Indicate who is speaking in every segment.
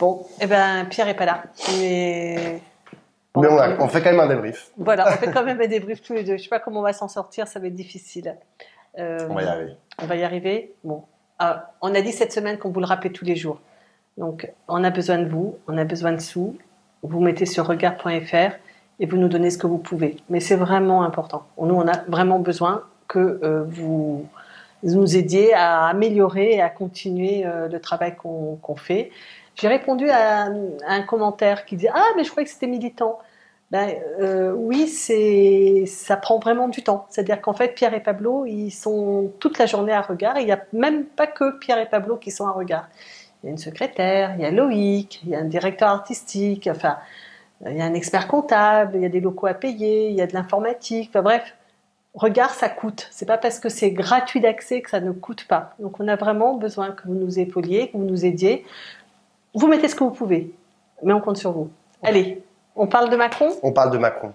Speaker 1: Bon, eh ben, Pierre est pas là. Mais, bon,
Speaker 2: Mais on fait quand même un débrief.
Speaker 1: Voilà, on fait quand même un débrief tous les deux. Je sais pas comment on va s'en sortir, ça va être difficile.
Speaker 2: On va y arriver.
Speaker 1: On va y arriver. Bon, on a dit cette semaine qu'on vous le rappelait tous les jours. Donc, on a besoin de vous, on a besoin de sous. Vous mettez sur regard.fr et vous nous donnez ce que vous pouvez. Mais c'est vraiment important. Nous, on a vraiment besoin que vous nous aidiez à améliorer et à continuer le travail qu'on fait. J'ai répondu à un commentaire qui disait « Ah, mais je croyais que c'était militant ». Oui, ça prend vraiment du temps. C'est-à-dire qu'en fait, Pierre et Pablo, ils sont toute la journée à Regard. Et il n'y a même pas que Pierre et Pablo qui sont à Regard. Il y a une secrétaire, il y a Loïc, il y a un directeur artistique, enfin, il y a un expert comptable, il y a des locaux à payer, il y a de l'informatique. Enfin bref, Regard, ça coûte. C'est pas parce que c'est gratuit d'accès que ça ne coûte pas. Donc on a vraiment besoin que vous nous épauliez, que vous nous aidiez. Vous mettez ce que vous pouvez, mais on compte sur vous. Allez, on parle de Macron ?
Speaker 2: On parle de Macron.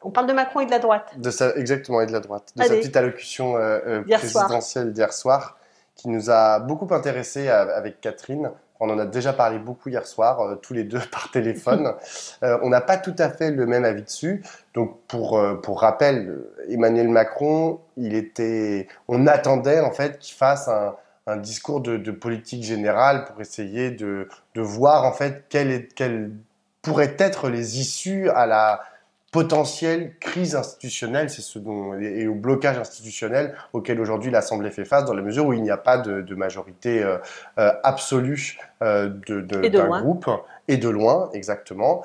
Speaker 1: On parle de Macron et de la droite.
Speaker 2: Exactement, et de la droite. De sa
Speaker 1: Allez.
Speaker 2: petite allocution
Speaker 1: D'hier
Speaker 2: présidentielle d'hier soir, qui nous a beaucoup intéressés avec Catherine. On en a déjà parlé beaucoup hier soir, tous les deux par téléphone. On n'a pas tout à fait le même avis dessus. Donc, pour rappel, Emmanuel Macron, on attendait en fait qu'il fasse un discours de politique générale pour essayer de voir en fait quelles pourraient être les issues à la potentielle crise institutionnelle, et au blocage institutionnel auquel aujourd'hui l'Assemblée fait face, dans la mesure où il n'y a pas de majorité absolue d'un groupe, et de loin, exactement.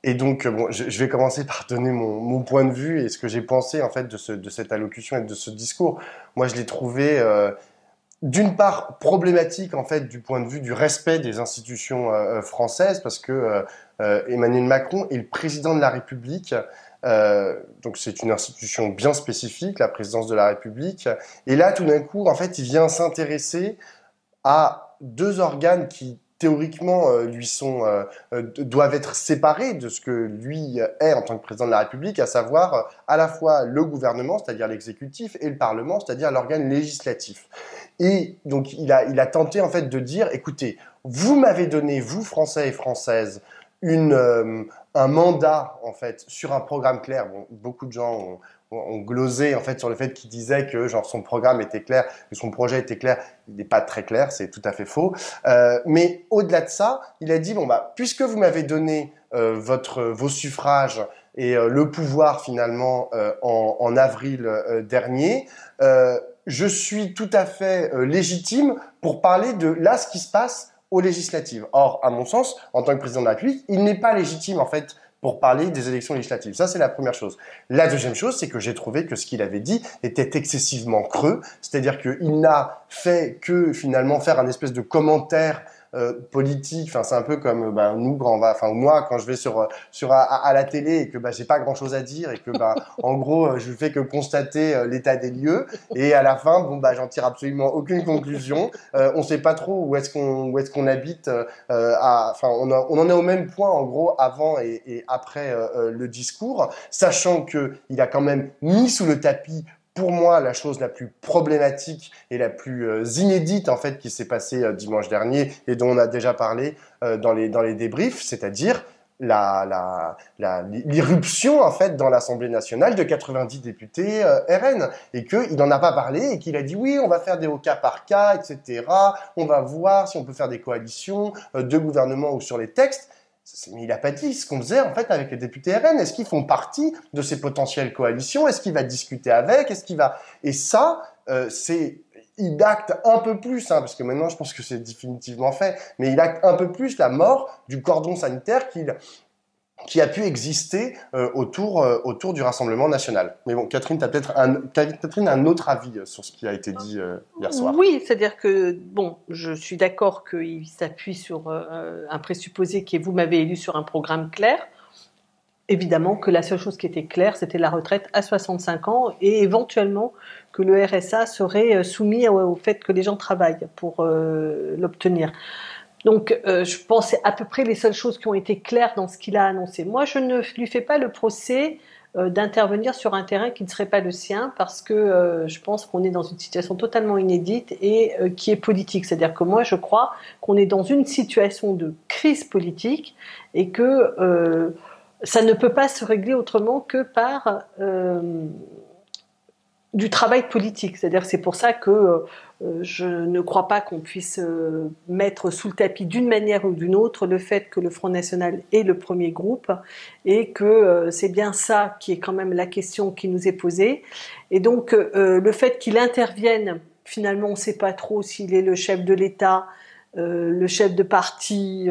Speaker 2: Et donc, bon, je vais commencer par donner mon point de vue et ce que j'ai pensé en fait de cette allocution et de ce discours. Moi, je l'ai trouvé d'une part problématique en fait du point de vue du respect des institutions françaises, parce que Emmanuel Macron est le président de la République, donc c'est une institution bien spécifique, la présidence de la République, et là tout d'un coup en fait il vient s'intéresser à deux organes qui théoriquement doivent être séparés de ce que lui est en tant que président de la République, à savoir à la fois le gouvernement, c'est-à-dire l'exécutif, et le Parlement, c'est-à-dire l'organe législatif. Et donc il a tenté en fait de dire, écoutez, vous m'avez donné, vous Français et Françaises, un mandat en fait sur un programme clair. Bon, beaucoup de gens ont glosé en fait sur le fait qu'il disait que genre son programme était clair, que son projet était clair. Il n'est pas très clair, c'est tout à fait faux. Mais au-delà de ça, il a dit bon bah puisque vous m'avez donné vos suffrages et le pouvoir finalement en avril dernier, je suis tout à fait légitime pour parler de là ce qui se passe aux législatives. Or, à mon sens, en tant que président de la République, il n'est pas légitime en fait pour parler des élections législatives. Ça, c'est la première chose. La deuxième chose, c'est que j'ai trouvé que ce qu'il avait dit était excessivement creux, c'est-à-dire qu'il n'a fait que finalement faire un espèce de commentaire politique. Enfin, c'est un peu comme moi quand je vais à la télé et que j'ai pas grand chose à dire et que en gros je fais que constater l'état des lieux, et à la fin j'en tire absolument aucune conclusion. On sait pas trop où est-ce qu'on habite. On en est au même point en gros avant et après le discours, sachant que il a quand même mis sous le tapis, pour moi, la chose la plus problématique et la plus inédite en fait qui s'est passée dimanche dernier et dont on a déjà parlé dans les débriefs, c'est-à-dire l'irruption en fait dans l'Assemblée nationale de 90 députés RN, et qu'il n'en a pas parlé et qu'il a dit oui, on va faire des au cas par cas, etc. On va voir si on peut faire des coalitions de gouvernement ou sur les textes. Mais il n'a pas dit ce qu'on faisait en fait avec les députés RN. Est-ce qu'ils font partie de ces potentielles coalitions? Est-ce qu'il va discuter avec? Et ça, il acte un peu plus, parce que maintenant je pense que c'est définitivement fait, mais il acte un peu plus la mort du cordon sanitaire qui a pu exister autour du Rassemblement national. Mais bon, Catherine, tu as peut-être un autre avis sur ce qui a été dit hier soir.
Speaker 1: Oui, c'est-à-dire que, je suis d'accord qu'il s'appuie sur un présupposé qui est « vous m'avez élu sur un programme clair ». Évidemment que la seule chose qui était claire, c'était la retraite à 65 ans et éventuellement que le RSA serait soumis au fait que les gens travaillent pour l'obtenir. Donc, je pense que c'est à peu près les seules choses qui ont été claires dans ce qu'il a annoncé. Moi, je ne lui fais pas le procès d'intervenir sur un terrain qui ne serait pas le sien, parce que je pense qu'on est dans une situation totalement inédite et qui est politique. C'est-à-dire que moi, je crois qu'on est dans une situation de crise politique et que ça ne peut pas se régler autrement que par du travail politique. C'est-à-dire que c'est pour ça que je ne crois pas qu'on puisse mettre sous le tapis d'une manière ou d'une autre le fait que le Front National est le premier groupe et que c'est bien ça qui est quand même la question qui nous est posée. Et donc le fait qu'il intervienne, finalement on ne sait pas trop s'il est le chef de l'État, le chef de parti,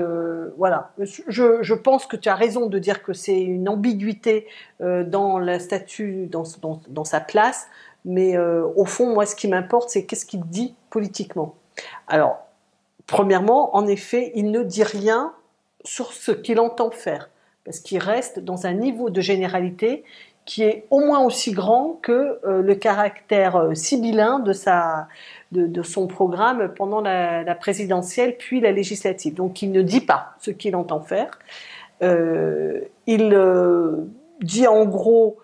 Speaker 1: voilà. Je pense que tu as raison de dire que c'est une ambiguïté dans le statut, dans sa place. Mais au fond, moi, ce qui m'importe, c'est qu'est-ce qu'il dit politiquement. Alors, premièrement, en effet, il ne dit rien sur ce qu'il entend faire, parce qu'il reste dans un niveau de généralité qui est au moins aussi grand que le caractère sibyllin de son programme pendant la présidentielle puis la législative. Donc, il ne dit pas ce qu'il entend faire. Il dit en gros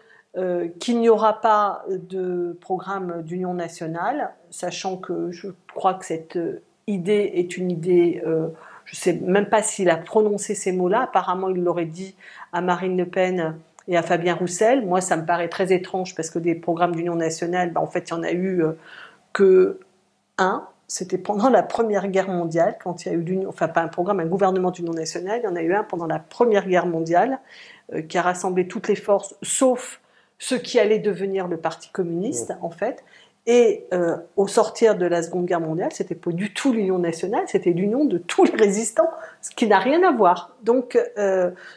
Speaker 1: qu'il n'y aura pas de programme d'union nationale, sachant que je crois que cette idée est une idée, je ne sais même pas s'il a prononcé ces mots-là, apparemment il l'aurait dit à Marine Le Pen et à Fabien Roussel. Moi, ça me paraît très étrange parce que des programmes d'union nationale, en fait, il y en a eu que un. C'était pendant la Première Guerre mondiale, quand il y a eu enfin pas un programme, un gouvernement d'union nationale, il y en a eu un pendant la Première Guerre mondiale qui a rassemblé toutes les forces, sauf ce qui allait devenir le Parti communiste, en fait. Et au sortir de la Seconde Guerre mondiale, c'était pas du tout l'union nationale, c'était l'union de tous les résistants, ce qui n'a rien à voir. Donc,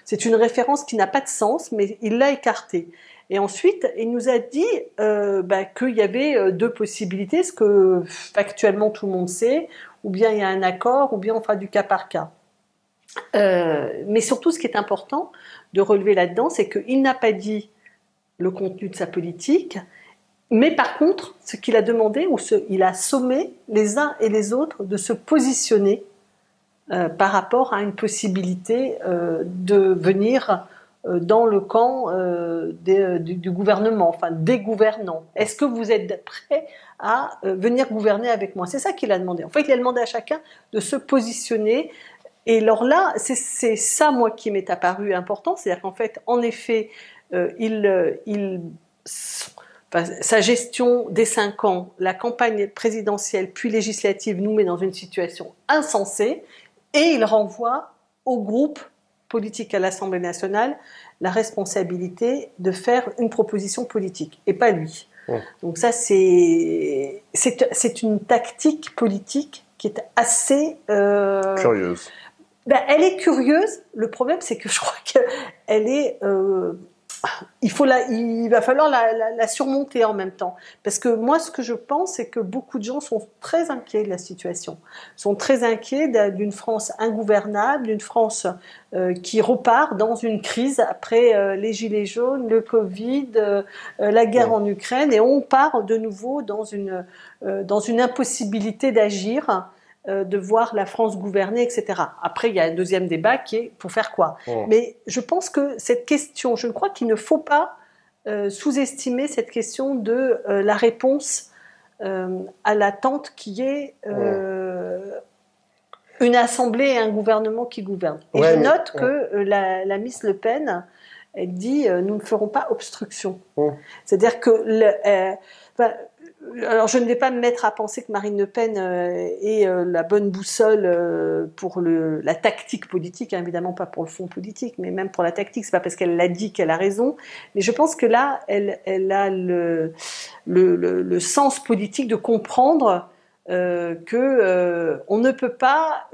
Speaker 1: c'est une référence qui n'a pas de sens, mais il l'a écartée. Et ensuite, il nous a dit qu'il y avait deux possibilités, ce que factuellement tout le monde sait, ou bien il y a un accord, ou bien on fera du cas par cas. Mais surtout, ce qui est important de relever là-dedans, c'est qu'il n'a pas dit le contenu de sa politique, mais par contre, ce qu'il a demandé, il a sommé les uns et les autres de se positionner par rapport à une possibilité de venir dans le camp du gouvernement, enfin des gouvernants. Est-ce que vous êtes prêts à venir gouverner avec moi? C'est ça qu'il a demandé. En fait, il a demandé à chacun de se positionner. Et alors là, c'est ça, moi, qui m'est apparu important. C'est-à-dire qu'en fait, en effet, sa gestion des 5 ans, la campagne présidentielle puis législative nous met dans une situation insensée et il renvoie au groupe politique à l'Assemblée nationale la responsabilité de faire une proposition politique et pas lui. Donc ça, c'est une tactique politique qui est assez
Speaker 2: curieuse.
Speaker 1: Elle est curieuse. Le problème, c'est que je crois qu'elle est il va falloir la surmonter en même temps. Parce que moi, ce que je pense, c'est que beaucoup de gens sont très inquiets de la situation. Sont très inquiets d'une France ingouvernable, d'une France qui repart dans une crise après les gilets jaunes, le Covid, la guerre en Ukraine, et on part de nouveau dans une impossibilité d'agir, de voir la France gouverner, etc. Après, il y a un deuxième débat qui est pour faire quoi. Mais je pense que cette question, je crois qu'il ne faut pas sous-estimer cette question de la réponse à l'attente qui est une assemblée et un gouvernement qui gouvernent. Et je note que la Miss Le Pen, elle dit nous ne ferons pas obstruction. C'est-à-dire que alors, je ne vais pas me mettre à penser que Marine Le Pen est la bonne boussole pour la tactique politique, hein, évidemment pas pour le fond politique, mais même pour la tactique. C'est pas parce qu'elle l'a dit qu'elle a raison, mais je pense que là, elle a le sens politique de comprendre que on ne peut pas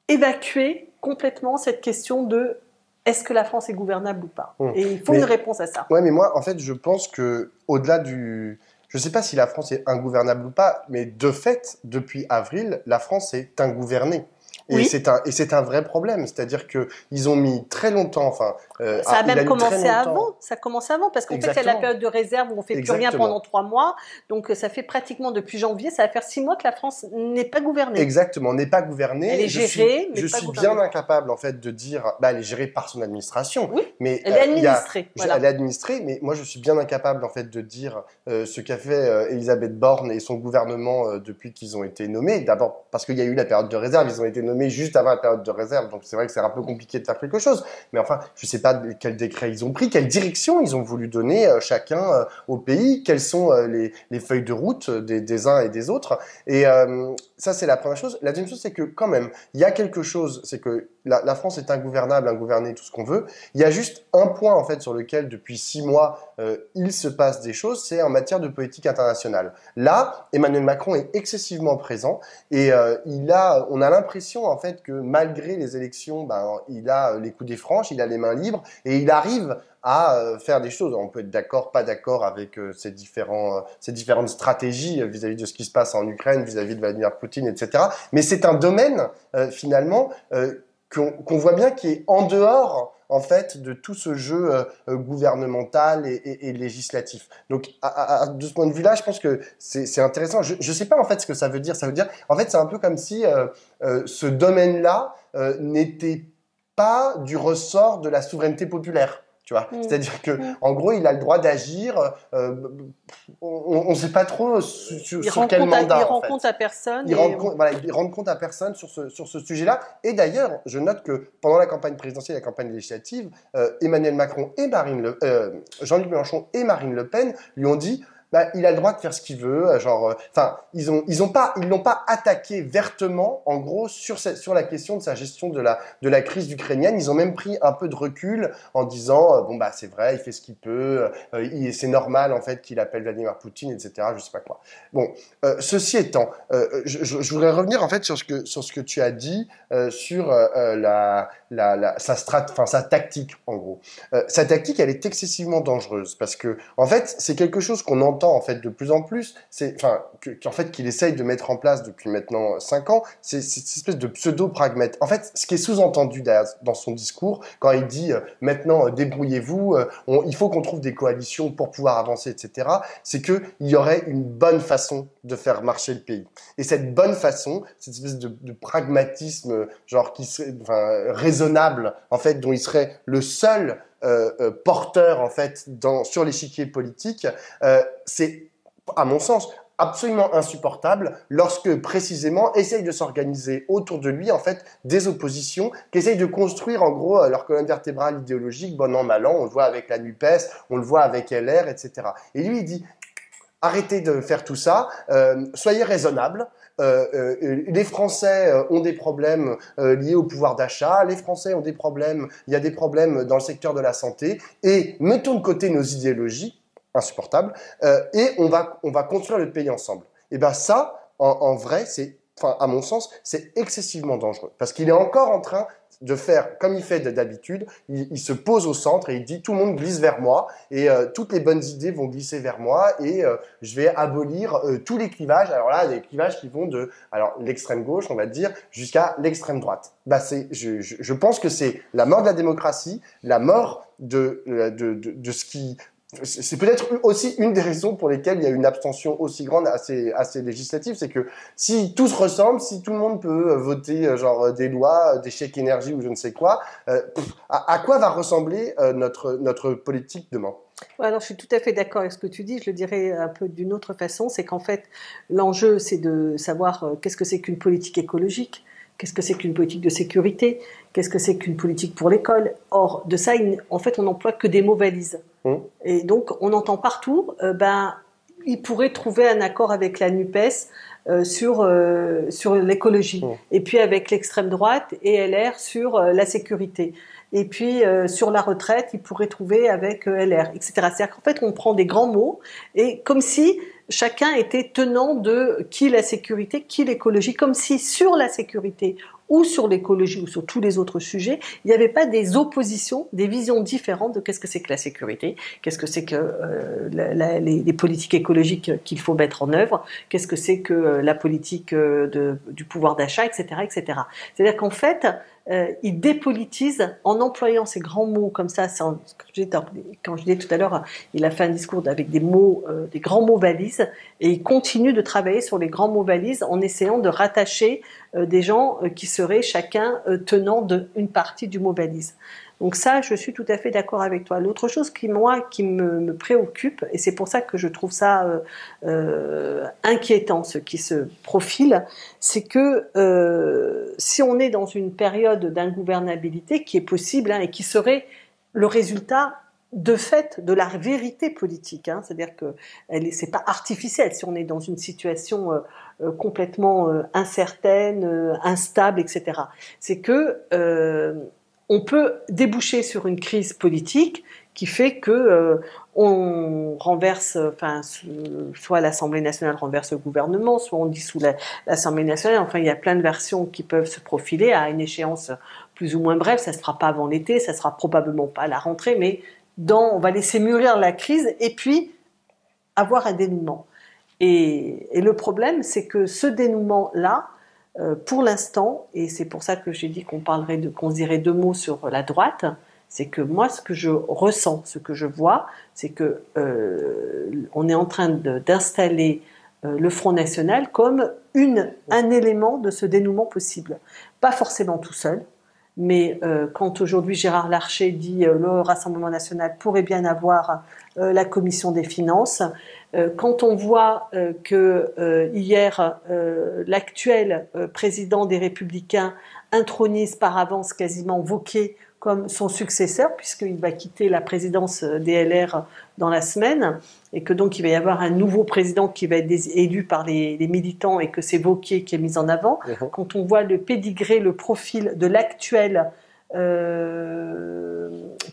Speaker 1: évacuer complètement cette question de est-ce que la France est gouvernable ou pas? Et il faut une réponse à ça.
Speaker 2: Ouais, mais moi, en fait, je pense que au-delà du... Je ne sais pas si la France est ingouvernable ou pas, mais de fait, depuis avril, la France est ingouvernée. Et
Speaker 1: Oui.
Speaker 2: c'est un vrai problème. C'est-à-dire que ils ont mis très longtemps,
Speaker 1: Ça a
Speaker 2: il
Speaker 1: même
Speaker 2: mis très
Speaker 1: commencé
Speaker 2: longtemps.
Speaker 1: avant. Ça commence avant parce qu'en fait, il y a la
Speaker 2: Exactement.
Speaker 1: période de réserve où on fait plus rien
Speaker 2: Exactement.
Speaker 1: pendant 3 mois. Donc, ça fait pratiquement depuis janvier, ça va faire 6 mois que la France n'est pas gouvernée.
Speaker 2: Exactement, on n'est pas
Speaker 1: Elle est
Speaker 2: gouverné.
Speaker 1: gérée, mais
Speaker 2: Je
Speaker 1: pas
Speaker 2: suis bien
Speaker 1: gouvernée.
Speaker 2: incapable en fait de dire, bah, elle est gérée par son administration.
Speaker 1: Oui,
Speaker 2: Mais
Speaker 1: elle est administrée.
Speaker 2: elle
Speaker 1: Voilà.
Speaker 2: est administrée, mais moi je suis bien incapable en fait de dire ce qu'a fait Elisabeth Borne et son gouvernement depuis qu'ils ont été nommés. D'abord parce qu'il y a eu la période de réserve, ils ont été nommés juste avant la période de réserve, donc c'est vrai que c'est un peu compliqué de faire quelque chose. Mais enfin, je sais pas quel décret ils ont pris, quelle direction ils ont voulu donner chacun au pays, quelles sont les feuilles de route des uns et des autres. Et ça, c'est la première chose. La deuxième chose, c'est que quand même, il y a quelque chose, c'est que la France est ingouvernable, ingouvernée, tout ce qu'on veut. Il y a juste un point, en fait, sur lequel, depuis 6 mois, il se passe des choses, c'est en matière de politique internationale. Là, Emmanuel Macron est excessivement présent et on a l'impression, en fait, que malgré les élections, ben, il a les coups des franches, il a les mains libres et il arrive à faire des choses. On peut être d'accord, pas d'accord avec ces différentes stratégies vis-à-vis de ce qui se passe en Ukraine, vis-à-vis de Vladimir Poutine, etc. Mais c'est un domaine, finalement, qu'on voit bien qui est en dehors en fait de tout ce jeu gouvernemental et législatif. Donc de ce point de vue-là, je pense que c'est intéressant. Je sais pas en fait ce que ça veut dire. Ça veut dire, en fait, c'est un peu comme si ce domaine-là n'était pas du ressort de la souveraineté populaire. Tu vois, c'est-à-dire que, en gros, il a le droit d'agir. On ne sait pas trop sur quel mandat.
Speaker 1: Il rend compte à personne.
Speaker 2: Il rend compte à personne sur ce sujet-là. Et d'ailleurs, je note que pendant la campagne présidentielle et la campagne législative, Emmanuel Macron et Jean-Luc Mélenchon et Marine Le Pen lui ont dit. Bah, il a le droit de faire ce qu'il veut, ils l'ont pas attaqué vertement, en gros, sur la question de sa gestion de la crise ukrainienne. Ils ont même pris un peu de recul en disant, bon bah c'est vrai, il fait ce qu'il peut, c'est normal en fait qu'il appelle Vladimir Poutine, etc. Je sais pas quoi. Bon, ceci étant, je voudrais revenir en fait sur ce que tu as dit sur sa tactique en gros. Sa tactique, elle est excessivement dangereuse parce que en fait, c'est quelque chose qu'on entend en fait de plus en plus, qu'il essaye de mettre en place depuis maintenant 5 ans, c'est cette espèce de pseudo-pragmatisme. En fait, ce qui est sous-entendu dans son discours, quand il dit maintenant débrouillez-vous, il faut qu'on trouve des coalitions pour pouvoir avancer, etc., c'est qu'il y aurait une bonne façon de faire marcher le pays. Et cette bonne façon, cette espèce de pragmatisme, genre qui serait, raisonnable, en fait, dont il serait le seul porteur en fait sur l'échiquier politique, c'est à mon sens absolument insupportable lorsque précisément essaye de s'organiser autour de lui en fait des oppositions qui essayent de construire en gros leur colonne vertébrale idéologique bon an mal an. On le voit avec la NUPES, on le voit avec LR, etc. Et lui il dit arrêtez de faire tout ça, soyez raisonnables. Les Français ont des problèmes liés au pouvoir d'achat, les Français ont des problèmes, il y a des problèmes dans le secteur de la santé, et mettons de côté nos idéologies insupportables, et on va construire le pays ensemble. Et ben ça, en vrai, à mon sens, c'est excessivement dangereux, parce qu'il est encore en train de faire comme il fait d'habitude, il se pose au centre et il dit tout le monde glisse vers moi et toutes les bonnes idées vont glisser vers moi et je vais abolir tous les clivages. Alors là, des clivages qui vont de l'extrême gauche, on va dire, jusqu'à l'extrême droite. Bah je pense que c'est la mort de la démocratie, la mort de ce qui c'est peut-être aussi une des raisons pour lesquelles il y a une abstention aussi grande à ces législatives, c'est que si tout se ressemble, si tout le monde peut voter des lois, des chèques énergie ou je ne sais quoi, à quoi va ressembler notre politique demain ?
Speaker 1: Ouais, alors je suis tout à fait d'accord avec ce que tu dis. Je le dirais un peu d'une autre façon, c'est qu'en fait l'enjeu c'est de savoir qu'est-ce que c'est qu'une politique écologique. Qu'est-ce que c'est qu'une politique de sécurité? Qu'est-ce que c'est qu'une politique pour l'école? Or, de ça, en fait, on n'emploie que des mots valises. Et donc, on entend partout, il pourrait trouver un accord avec la NUPES sur l'écologie. Et puis avec l'extrême droite et LR sur la sécurité. Et puis sur la retraite, il pourrait trouver avec LR, etc. C'est-à-dire qu'en fait, on prend des grands mots et comme si chacun était tenant de qui la sécurité, qui l'écologie, comme si sur la sécurité ou sur l'écologie ou sur tous les autres sujets, il n'y avait pas des oppositions, des visions différentes de qu'est-ce que c'est que la sécurité, qu'est-ce que c'est que les politiques écologiques qu'il faut mettre en œuvre, qu'est-ce que c'est que la politique du pouvoir d'achat, etc., etc. C'est-à-dire qu'en fait, il dépolitise en employant ces grands mots comme ça. Quand je disais tout à l'heure, il a fait un discours avec des mots, des grands mots valises, et il continue de travailler sur les grands mots valises en essayant de rattacher des gens qui seraient chacun tenant d'une partie du mot valise. Donc ça, je suis tout à fait d'accord avec toi. L'autre chose qui me préoccupe, et c'est pour ça que je trouve ça inquiétant, ce qui se profile, c'est que si on est dans une période d'ingouvernabilité qui est possible et qui serait le résultat de fait de la vérité politique, c'est-à-dire que c'est pas artificiel si on est dans une situation complètement incertaine, instable, etc. C'est que on peut déboucher sur une crise politique qui fait que on renverse, soit l'Assemblée nationale renverse le gouvernement, soit on dissout l'Assemblée nationale. Enfin, il y a plein de versions qui peuvent se profiler à une échéance plus ou moins brève. Ça se fera pas avant l'été, ça sera probablement pas à la rentrée, mais on va laisser mûrir la crise et puis avoir un dénouement. Et le problème, c'est que ce dénouement-là, pour l'instant, et c'est pour ça que j'ai dit qu'on se dirait deux mots sur la droite, c'est que moi, ce que je ressens, ce que je vois, c'est que on est en train d'installer le Front National comme un élément de ce dénouement possible. Pas forcément tout seul, mais quand aujourd'hui Gérard Larcher dit le Rassemblement National pourrait bien avoir la Commission des Finances, quand on voit que hier l'actuel président des Républicains intronise par avance quasiment Wauquiez comme son successeur, puisqu'il va quitter la présidence des LR dans la semaine, et que donc il va y avoir un nouveau président qui va être élu par les militants, et que c'est Wauquiez qui est mis en avant. Quand on voit le pédigré, le profil de l'actuel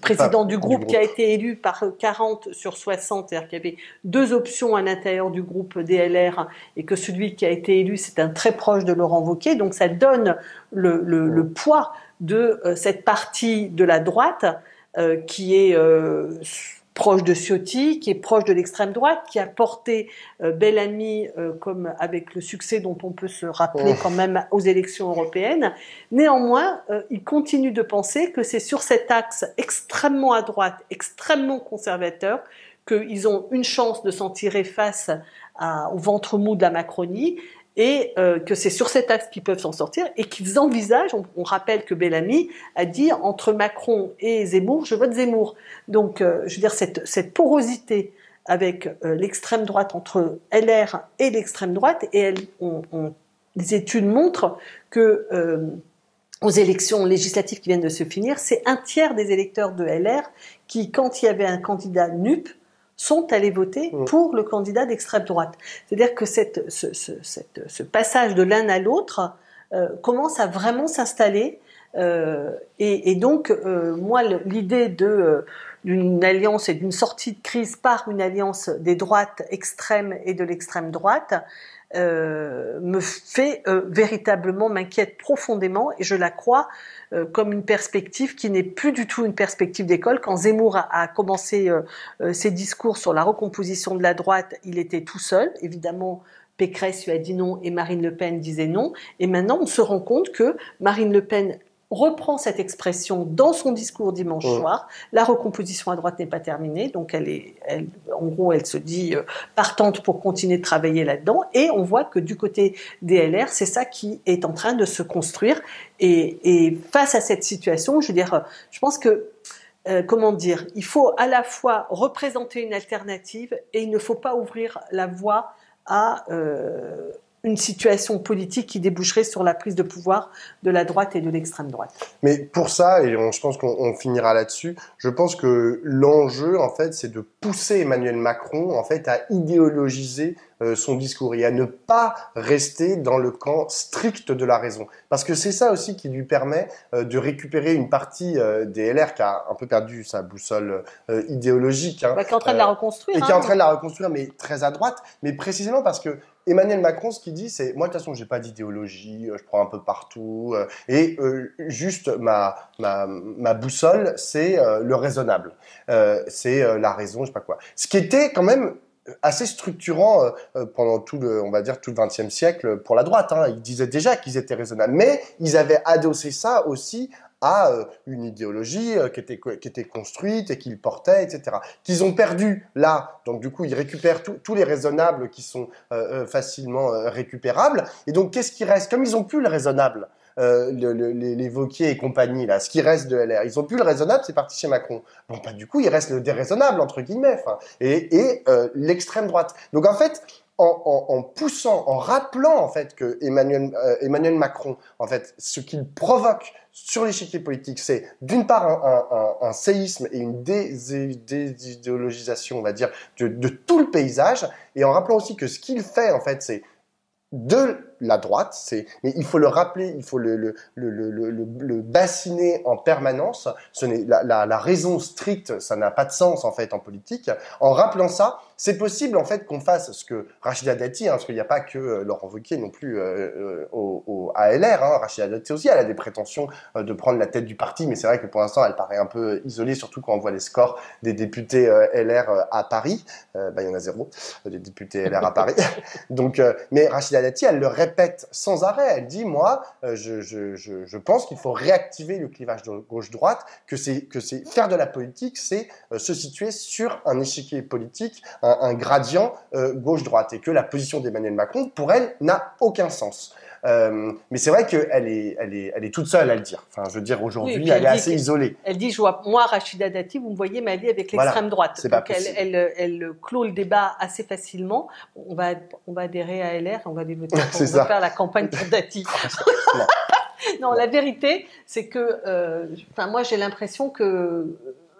Speaker 1: président du groupe qui a été élu par 40 sur 60, c'est-à-dire qu'il y avait deux options à l'intérieur du groupe DLR, et que celui qui a été élu, c'est un très proche de Laurent Wauquiez, donc ça donne le poids de cette partie de la droite qui est proche de Ciotti, qui est proche de l'extrême droite, qui a porté Bellamy comme avec le succès dont on peut se rappeler quand même aux élections européennes. Néanmoins, il continue de penser que c'est sur cet axe extrêmement à droite, extrêmement conservateur, qu'ils ont une chance de s'en tirer face au ventre mou de la Macronie, et que c'est sur cet axe qu'ils peuvent s'en sortir, et qu'ils envisagent, on rappelle que Bellamy a dit entre Macron et Zemmour, je vote Zemmour. Donc, je veux dire, cette porosité avec l'extrême droite, entre LR et l'extrême droite, et les études montrent que aux élections législatives qui viennent de se finir, c'est un tiers des électeurs de LR qui, quand il y avait un candidat NUP, sont allés voter pour le candidat d'extrême droite. C'est-à-dire que ce passage de l'un à l'autre commence à vraiment s'installer. Et donc, moi, l'idée d'une alliance et d'une sortie de crise par une alliance des droites extrêmes et de l'extrême droite me fait véritablement, m'inquiète profondément, et je la crois comme une perspective qui n'est plus du tout une perspective d'école. Quand Zemmour a commencé ses discours sur la recomposition de la droite, il était tout seul. Évidemment, Pécresse lui a dit non et Marine Le Pen disait non. Et maintenant, on se rend compte que Marine Le Pen reprend cette expression dans son discours dimanche soir. La recomposition à droite n'est pas terminée, donc en gros, elle se dit partante pour continuer de travailler là-dedans. Et on voit que du côté des LR, c'est ça qui est en train de se construire. Et face à cette situation, je veux dire, je pense que il faut à la fois représenter une alternative, et il ne faut pas ouvrir la voie à une situation politique qui déboucherait sur la prise de pouvoir de la droite et de l'extrême droite.
Speaker 2: Mais pour ça, et je pense qu'on finira là-dessus, je pense que l'enjeu, en fait, c'est de pousser Emmanuel Macron, en fait, à idéologiser son discours et à ne pas rester dans le camp strict de la raison. Parce que c'est ça aussi qui lui permet de récupérer une partie des LR qui a un peu perdu sa boussole idéologique. Hein,
Speaker 1: qui est en train de la reconstruire.
Speaker 2: Et qui est en train de la reconstruire, mais très à droite. Mais précisément parce que Emmanuel Macron, ce qu'il dit, c'est moi de toute façon, j'ai pas d'idéologie, je prends un peu partout, juste ma boussole, c'est le raisonnable, c'est la raison, je sais pas quoi. Ce qui était quand même assez structurant pendant on va dire tout le XXe siècle pour la droite. Hein. Ils disaient déjà qu'ils étaient raisonnables, mais ils avaient adossé ça aussi à une idéologie qui était construite et qu'ils portaient, etc. Qu'ils ont perdu là, donc du coup ils récupèrent tous les raisonnables qui sont facilement récupérables. Et donc qu'est-ce qui reste? Comme ils ont plus le raisonnable, les Wauquiez et compagnie là, ce qui reste de LR, ils ont plus le raisonnable, c'est parti chez Macron. Bon bah du coup il reste le déraisonnable entre guillemets, et l'extrême droite. Donc en fait en poussant, en rappelant en fait que Emmanuel Macron, en fait, ce qu'il provoque sur l'échiquier politique, c'est d'une part un séisme et une désidéologisation, on va dire, de tout le paysage, et en rappelant aussi que ce qu'il fait, en fait, c'est de la droite, mais il faut le rappeler, il faut le bassiner en permanence. Ce n'est la raison stricte, ça n'a pas de sens en fait en politique. En rappelant ça, c'est possible en fait qu'on fasse ce que Rachida Dati, parce qu'il n'y a pas que Laurent Wauquiez non plus à LR. Rachida Dati aussi, elle a des prétentions de prendre la tête du parti, mais c'est vrai que pour l'instant, elle paraît un peu isolée, surtout quand on voit les scores des députés LR à Paris. Il y en a 0 des députés LR à Paris. Donc, mais Rachida Dati, elle le répète sans arrêt. Elle dit, moi, je pense qu'il faut réactiver le clivage gauche-droite, que c'est faire de la politique, c'est se situer sur un échiquier politique, un gradient gauche-droite, et que la position d'Emmanuel Macron, pour elle, n'a aucun sens. Mais c'est vrai qu'elle est toute seule à le dire. Enfin, je veux dire, aujourd'hui, oui, elle est assez isolée.
Speaker 1: Elle dit, moi, Rachida Dati, vous me voyez m'allier avec l'extrême droite. Donc, elle clôt le débat assez facilement. On va adhérer à LR, on va voter, on va faire la campagne pour Dati. Non, la vérité, c'est que, moi, j'ai l'impression que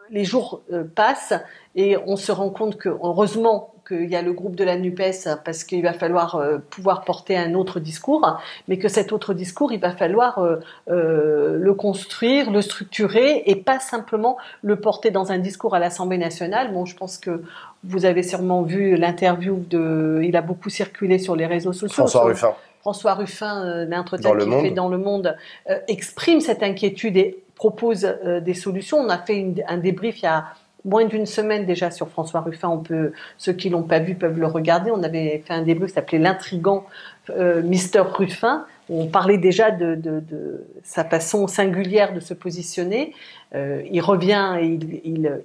Speaker 1: les jours passent et on se rend compte que, heureusement, qu'il y a le groupe de la NUPES parce qu'il va falloir pouvoir porter un autre discours, mais que cet autre discours, il va falloir le construire, le structurer et pas simplement le porter dans un discours à l'Assemblée nationale. Bon, je pense que vous avez sûrement vu l'interview il a beaucoup circulé sur les réseaux sociaux. François Ruffin, l'entretien qu'il fait dans Le Monde, exprime cette inquiétude et propose des solutions. On a fait un débrief il y a moins d'une semaine déjà sur François Ruffin. Ceux qui l'ont pas vu peuvent le regarder. On avait fait un débrief qui s'appelait l'intrigant Mister Ruffin, où on parlait déjà de sa façon singulière de se positionner. Il revient et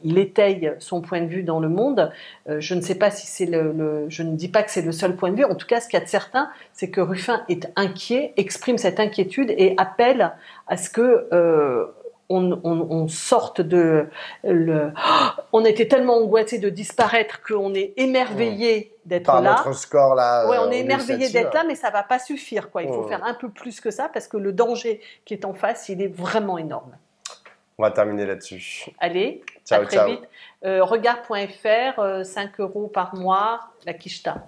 Speaker 1: il étaye son point de vue dans Le Monde. Je ne sais pas si c'est je ne dis pas que c'est le seul point de vue. En tout cas, ce qu'il y a de certain, c'est que Ruffin est inquiet, exprime cette inquiétude et appelle à ce que on sorte on était tellement angoissé de disparaître qu'on est émerveillé d'être là.
Speaker 2: Par notre score là.
Speaker 1: Ouais, on est émerveillé d'être là, mais ça va pas suffire, quoi. Il faut faire un peu plus que ça parce que le danger qui est en face, il est vraiment énorme.
Speaker 2: On va terminer là-dessus.
Speaker 1: Allez, à très vite. Regard.fr, 5 € par mois, la quicheta.